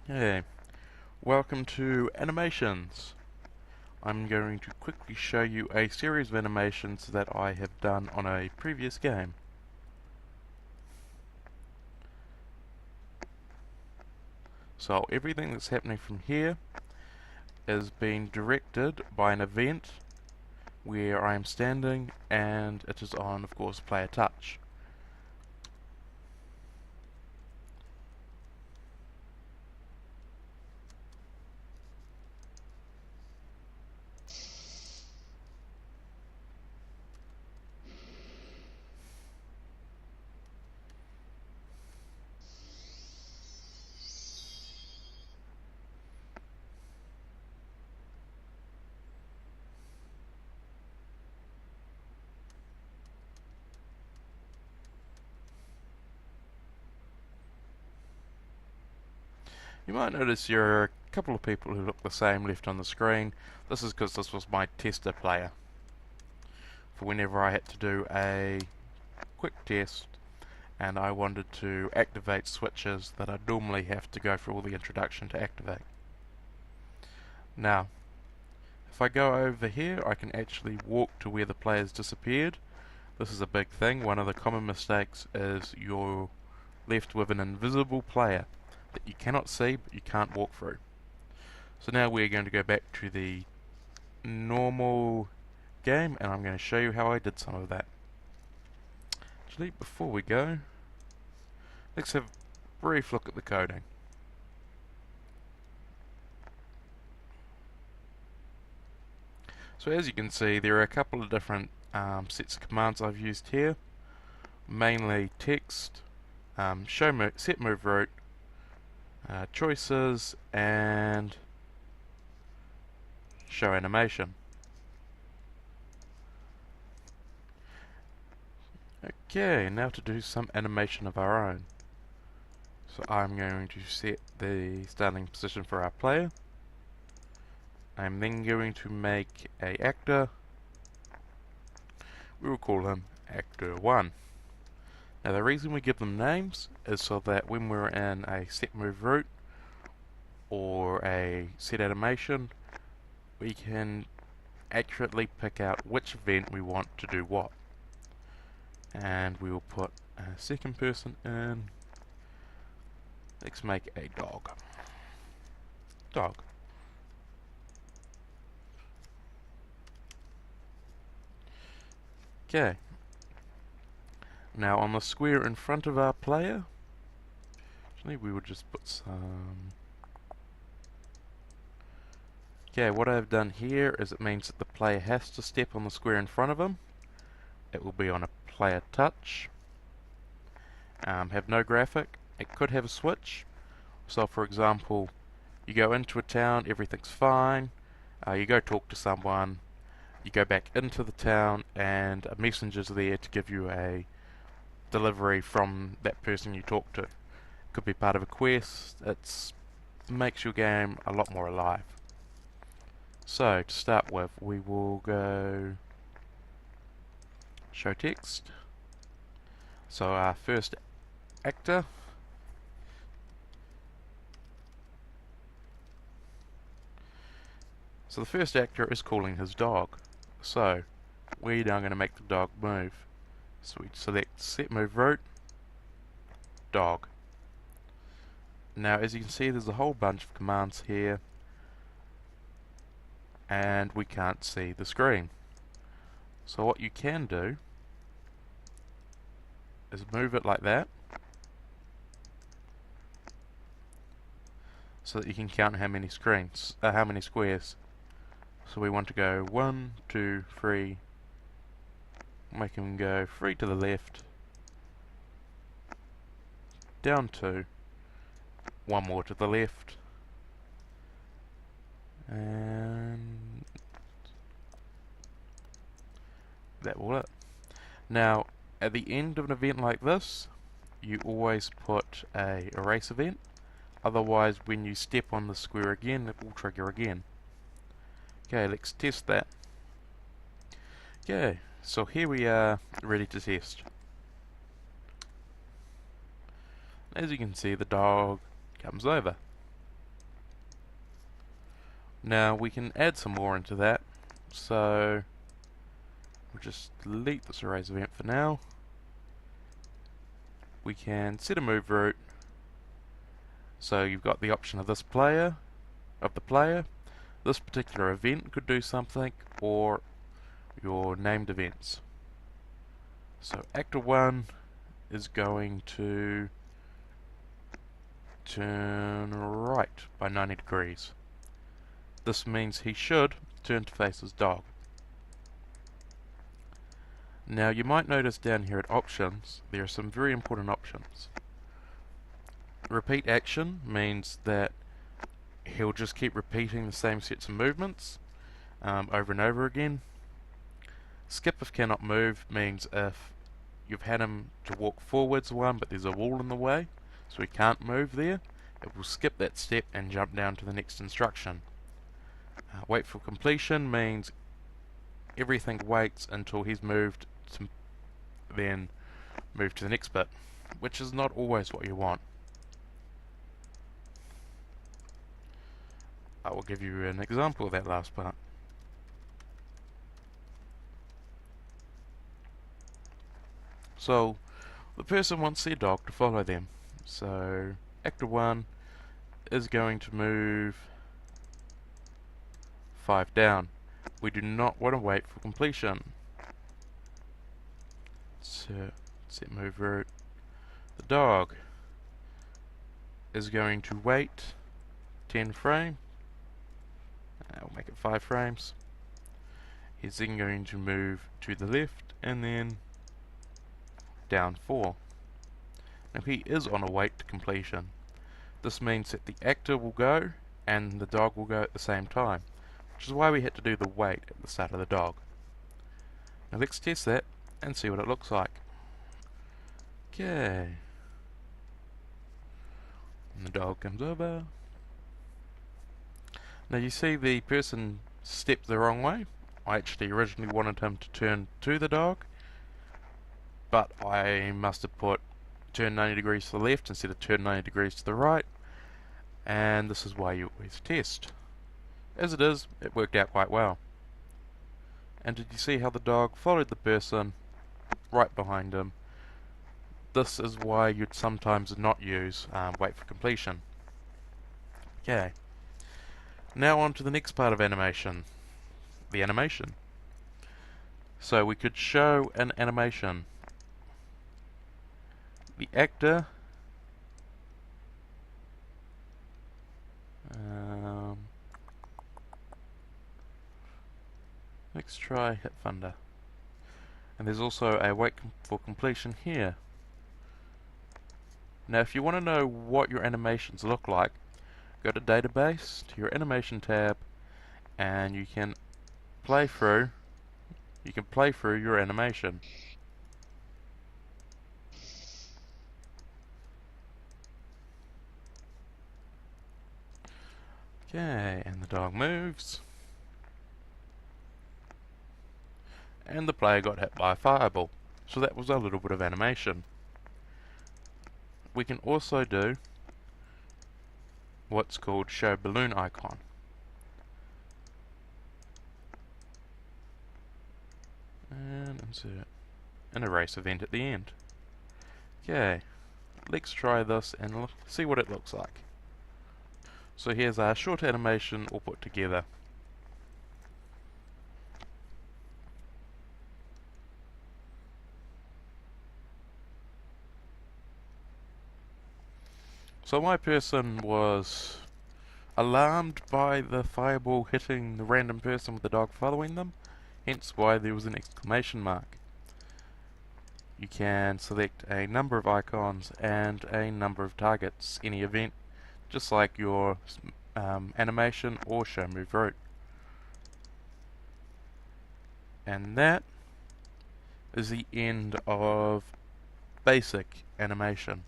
Hey, welcome to Animations. I'm going to quickly show you a series of animations that I have done on a previous game. So everything that's happening from here is being directed by an event where I am standing and it is on, of course, player touch. You might notice there are a couple of people who look the same left on the screen. This is because this was my tester player for whenever I had to do a quick test and I wanted to activate switches that I'd normally have to go through all the introduction to activate. Now, if I go over here, I can actually walk to where the player's disappeared. This is a big thing. One of the common mistakes is you're left with an invisible player that you cannot see but you can't walk through. So now we're going to go back to the normal game and I'm going to show you how I did some of that. Actually, before we go, let's have a brief look at the coding. So as you can see, there are a couple of different sets of commands I've used here. Mainly text, set move route, choices, and show animation. Okay, now to do some animation of our own. So I'm going to set the starting position for our player. I'm then going to make a actor. We will call him Actor 1. Now the reason we give them names is so that when we're in a set move route or a set animation, we can accurately pick out which event we want to do what. And we will put a second person in. Let's make a dog. Dog. Okay. Now on the square in front of our player, actually we will just put some... Okay, what I've done here is it means that the player has to step on the square in front of him. It will be on a player touch. Have no graphic. It could have a switch. So for example, you go into a town, everything's fine. You go talk to someone. You go back into the town and a messenger's there to give you a delivery from that person you talk to. Could be part of a quest. It makes your game a lot more alive. So to start with, we will go show text. So our first actor, so the first actor is calling his dog. So we're now going to make the dog move. So we select set move route, dog. Now as you can see, there's a whole bunch of commands here and we can't see the screen. So what you can do is move it like that so that you can count how many squares. So we want to go 1, 2, 3, make them go 3 to the left, down 2, 1 more to the left, and that will it. Now at the end of an event like this, you always put a erase event, otherwise when you step on the square again it will trigger again. Okay, let's test that. Okay, so here we are ready to test. As you can see, the dog comes over. Now we can add some more into that, so we'll just delete this erase event for now. We can set a move route, so you've got the option of this player, this particular event could do something, or your named events. So actor 1 is going to turn right by 90 degrees. This means he should turn to face his dog. Now you might notice down here at options, there are some very important options. Repeat action means that he'll just keep repeating the same sets of movements over and over again. Skip if cannot move means if you've had him to walk forwards one but there's a wall in the way, so he can't move there, it will skip that step and jump down to the next instruction. Wait for completion means everything waits until he's moved to then move to the next bit, which is not always what you want. I will give you an example of that last part. So the person wants their dog to follow them, so actor 1 is going to move 5 down. We do not want to wait for completion. So set move route. The dog is going to wait 10 frames. We'll make it 5 frames. He's then going to move to the left and then down 4. Now he is on a wait to completion. This means that the actor will go and the dog will go at the same time, which is why we had to do the wait at the start of the dog. Now let's test that and see what it looks like. Okay. And the dog comes over. Now you see the person stepped the wrong way. I actually originally wanted him to turn to the dog, but I must have put turn 90 degrees to the left instead of turn 90 degrees to the right, and this is why you always test. As it is, it worked out quite well. And did you see how the dog followed the person right behind him? This is why you'd sometimes not use wait for completion. Okay. Now on to the next part of animation, the animation. So we could show an animation. The actor let's try Hit Thunder. And there's also a wait for completion here. Now if you want to know what your animations look like, go to database, to your animation tab, and you can play through your animation. Okay, and the dog moves. And the player got hit by a fireball. So that was a little bit of animation. We can also do what's called show balloon icon. And insert an erase event at the end. Okay, let's try this and see what it looks like. So here's our short animation all put together. So my person was alarmed by the fireball hitting the random person with the dog following them, hence why there was an exclamation mark. You can select a number of icons and a number of targets, any event, just like your animation or show move route. And that is the end of basic animation.